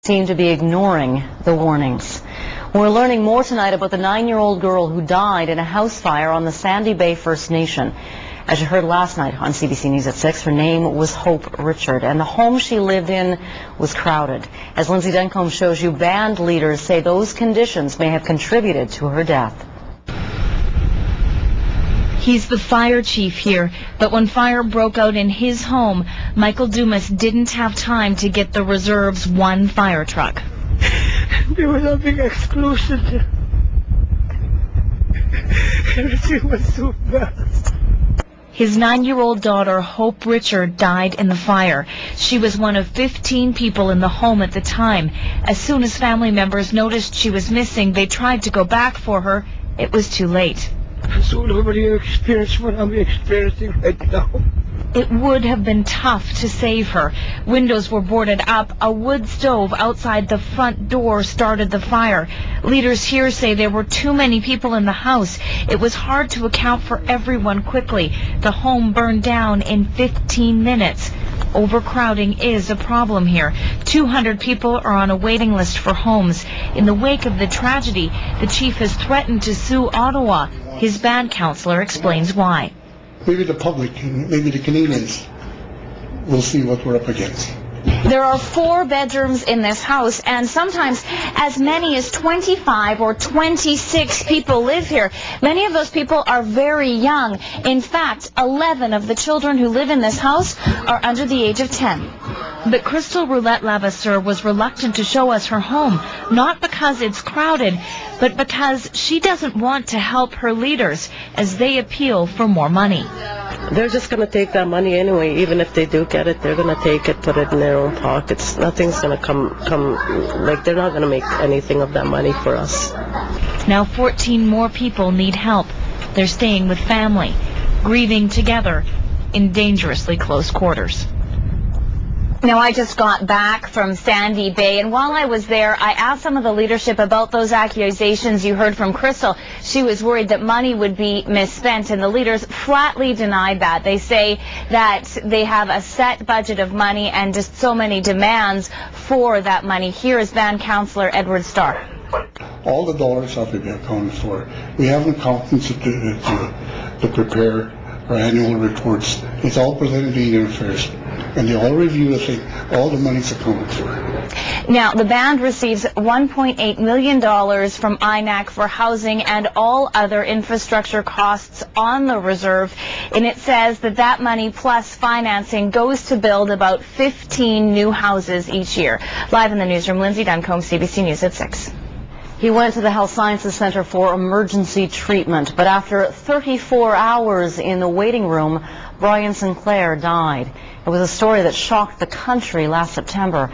seem to be ignoring the warnings. We're learning more tonight about the 9-year-old girl who died in a house fire on the Sandy Bay First Nation. As you heard last night on CBC News at 6, her name was Hope Richard, and the home she lived in was crowded. As Lindsay Duncombe shows you, band leaders say those conditions may have contributed to her death. He's the fire chief here, but when fire broke out in his home, Michael Dumas didn't have time to get the reserve's one fire truck. There was a big explosion. Everything was so fast. His 9-year-old daughter, Hope Richard, died in the fire. She was one of 15 people in the home at the time. As soon as family members noticed she was missing, they tried to go back for her. It was too late. So nobody experienced what I'm experiencing right now. It would have been tough to save her. Windows were boarded up. A wood stove outside the front door started the fire. Leaders here say there were too many people in the house. It was hard to account for everyone quickly. The home burned down in 15 minutes. Overcrowding is a problem here. 200 people are on a waiting list for homes. In the wake of the tragedy, the chief has threatened to sue Ottawa. His band councillor explains why. Maybe the public, maybe the Canadians will see what we're up against. There are 4 bedrooms in this house, and sometimes as many as 25 or 26 people live here. Many of those people are very young. In fact, 11 of the children who live in this house are under the age of 10. But Crystal Roulette Lavasseur was reluctant to show us her home, not because it's crowded, but because she doesn't want to help her leaders as they appeal for more money. They're just going to take that money anyway. Even if they do get it, they're going to take it, put it in their own pockets. Nothing's going to come, like they're not going to make anything of that money for us. Now 14 more people need help. They're staying with family, grieving together in dangerously close quarters. Now, I just got back from Sandy Bay, and while I was there, I asked some of the leadership about those accusations you heard from Crystal. She was worried that money would be misspent, and the leaders flatly denied that. They say that they have a set budget of money and just so many demands for that money. Here is band councillor Edward Starr. All the dollars have to be accounted for. We have an accountant to prepare our annual reports. It's all presented to Indian Affairs, and they all review it, and all the money's accounted for. Now, the band receives $1.8 million from INAC for housing and all other infrastructure costs on the reserve, and it says that that money plus financing goes to build about 15 new houses each year. Live in the newsroom, Lindsay Duncombe, CBC News at 6. He went to the Health Sciences Center for emergency treatment, but after 34 hours in the waiting room, Brian Sinclair died. It was a story that shocked the country last September.